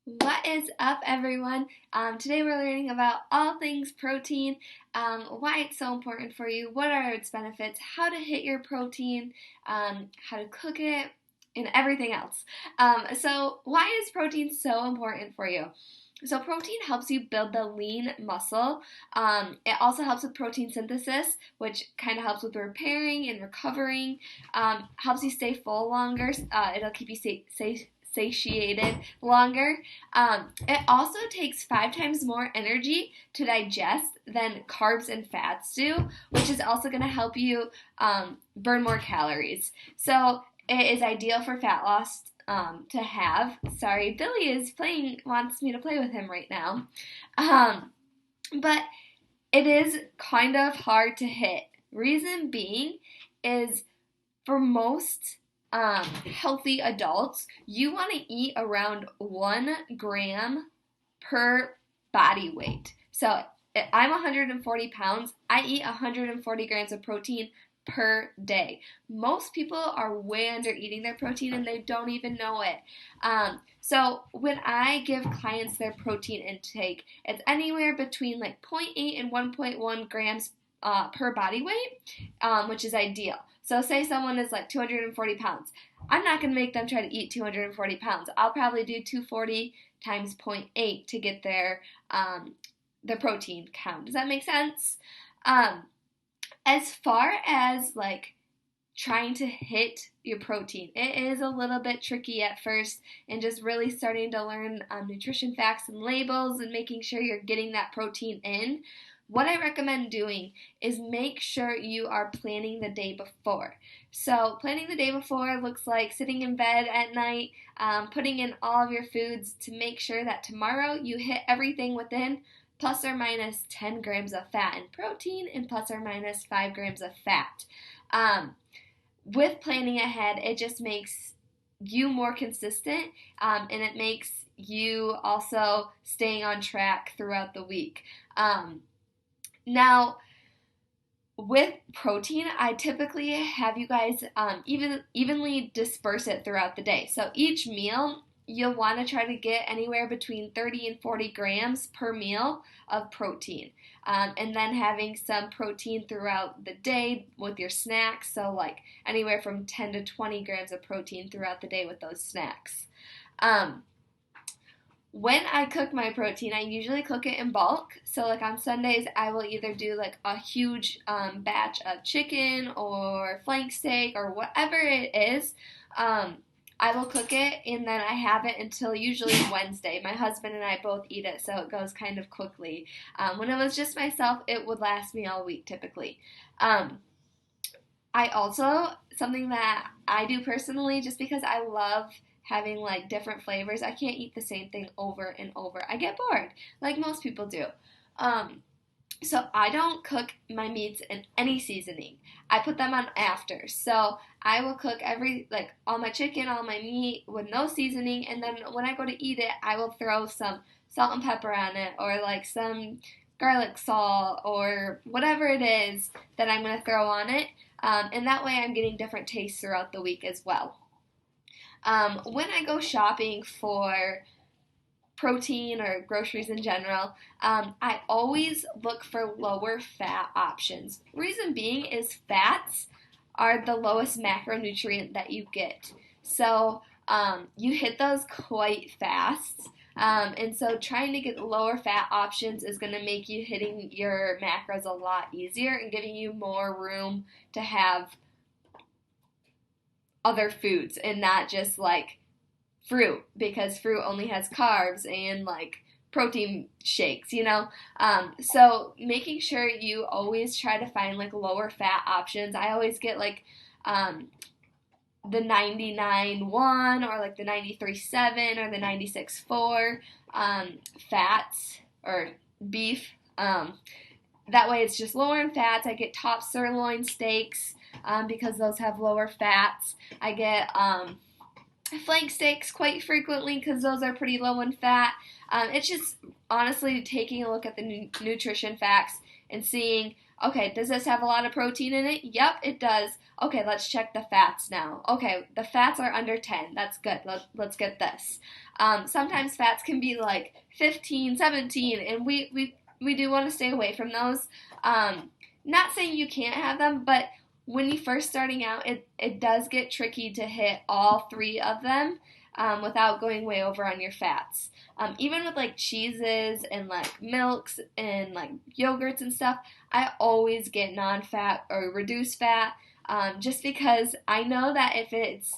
What is up, everyone? Today we're learning about all things protein, why it's so important for you, what are its benefits, how to hit your protein, how to cook it, and everything else. So, why is protein so important for you? So, protein helps you build the lean muscle. It also helps with protein synthesis, which kind of helps with repairing and recovering. Helps you stay full longer. It'll keep you satiated longer. It also takes 5 times more energy to digest than carbs and fats do, which is also going to help you burn more calories. So it is ideal for fat loss to have. Sorry, Billy is playing, wants me to play with him right now. But it is kind of hard to hit. Reason being is for most healthy adults, you want to eat around 1 gram per body weight. So I'm 140 pounds. I eat 140 grams of protein per day. Most people are way under eating their protein and they don't even know it. So when I give clients their protein intake, it's anywhere between like zero point 0.8 and 1.1 grams per body weight, which is ideal. So say someone is like 240 pounds. I'm not going to make them try to eat 240 pounds. I'll probably do 240 times zero point 0.8 to get their protein count. Does that make sense? As far as like trying to hit your protein, it is a little bit tricky at first, and just really starting to learn nutrition facts and labels and making sure you're getting that protein in. What I recommend doing is make sure you are planning the day before. So, planning the day before looks like sitting in bed at night, putting in all of your foods to make sure that tomorrow you hit everything within plus or minus 10 grams of fat and protein and plus or minus 5 grams of fat. With planning ahead, it just makes you more consistent, and it makes you also staying on track throughout the week. Now, with protein, I typically have you guys evenly disperse it throughout the day. So each meal, you'll want to try to get anywhere between 30 and 40 grams per meal of protein. And then having some protein throughout the day with your snacks. So, like anywhere from 10 to 20 grams of protein throughout the day with those snacks. When I cook my protein, I usually cook it in bulk. So, like on Sundays, I will either do like a huge batch of chicken or flank steak or whatever it is. I will cook it and then I have it until usually Wednesday. My husband and I both eat it, so it goes kind of quickly. When it was just myself, it would last me all week typically. I also, something that I do personally, just because I love having like different flavors, I can't eat the same thing over and over. I get bored, like most people do. Um, so I don't cook my meats in any seasoning. I put them on after. So I will cook like all my chicken, all my meat with no seasoning, and then when I go to eat it, I will throw some salt and pepper on it, or like some garlic salt, or whatever it is that I'm going to throw on it. And that way I'm getting different tastes throughout the week as well. When I go shopping for protein or groceries in general, I always look for lower fat options. Reason being is fats are the lowest macronutrient that you get. So you hit those quite fast. And so trying to get lower fat options is going to make you hitting your macros a lot easier and giving you more room to have other foods and not just like fruit, because fruit only has carbs and like protein shakes. So making sure you always try to find like lower fat options. I always get like the 99.1 or like the 93.7 or the 96.4 fats or beef. That way it's just lower in fats. I get top sirloin steaks because those have lower fats. I get flank steaks quite frequently because those are pretty low in fat. It's just honestly taking a look at the nutrition facts and seeing, okay, does this have a lot of protein in it? Yep, it does. Okay, let's check the fats now. Okay, the fats are under 10. That's good. Let's get this. Sometimes fats can be like 15, 17, and we do want to stay away from those. Not saying you can't have them, but when you first starting out, it does get tricky to hit all three of them without going way over on your fats. Even with like cheeses and like milks and like yogurts and stuff, I always get non-fat or reduced fat just because I know that if it's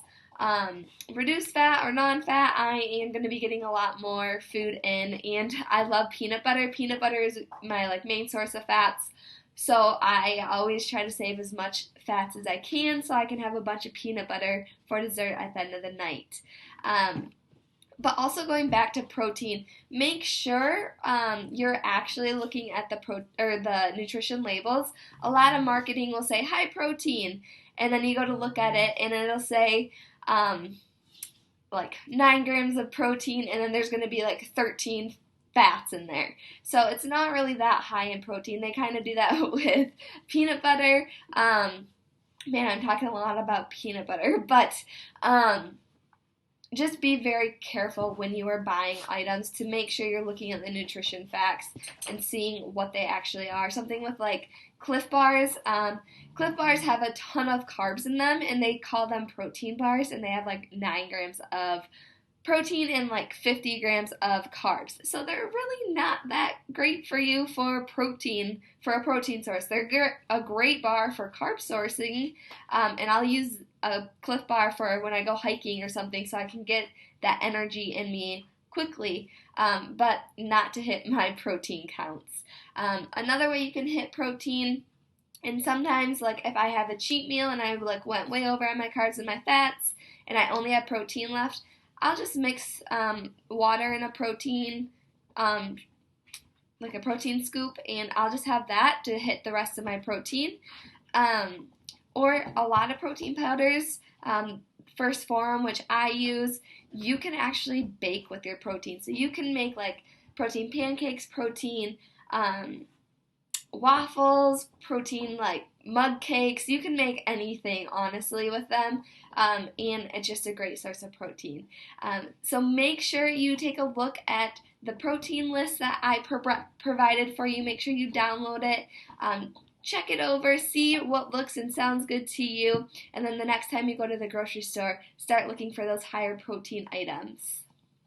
reduced fat or non-fat, I am going to be getting a lot more food in, and I love peanut butter. Peanut butter is my like main source of fats, so I always try to save as much fats as I can so I can have a bunch of peanut butter for dessert at the end of the night. Um, but also going back to protein, make sure you're actually looking at the nutrition labels. A lot of marketing will say high protein, and then you go to look at it, and it'll say um, like 9 grams of protein, and then there's going to be like 13 fats in there. So it's not really that high in protein. They kind of do that with peanut butter. Man, I'm talking a lot about peanut butter, but just be very careful when you are buying items to make sure you're looking at the nutrition facts and seeing what they actually are. Something with like Cliff Bars. Cliff Bars have a ton of carbs in them, and they call them protein bars, and they have like 9 grams of protein and like 50 grams of carbs. So they're really not that great for you for protein, for a protein source. They're a great bar for carb sourcing, and I'll use a Cliff Bar for when I go hiking or something so I can get that energy in me quickly, but not to hit my protein counts. Another way you can hit protein, and sometimes like if I have a cheat meal and I like went way over on my carbs and my fats and I only have protein left, I'll just mix water in a protein, like a protein scoop, and I'll just have that to hit the rest of my protein. Or a lot of protein powders, First Form, which I use, you can actually bake with your protein. So you can make like protein pancakes, protein waffles, protein like mug cakes. You can make anything, honestly, with them, and it's just a great source of protein. So make sure you take a look at the protein list that I provided for you. Make sure you download it. Check it over, see what looks and sounds good to you, and then the next time you go to the grocery store, start looking for those higher protein items.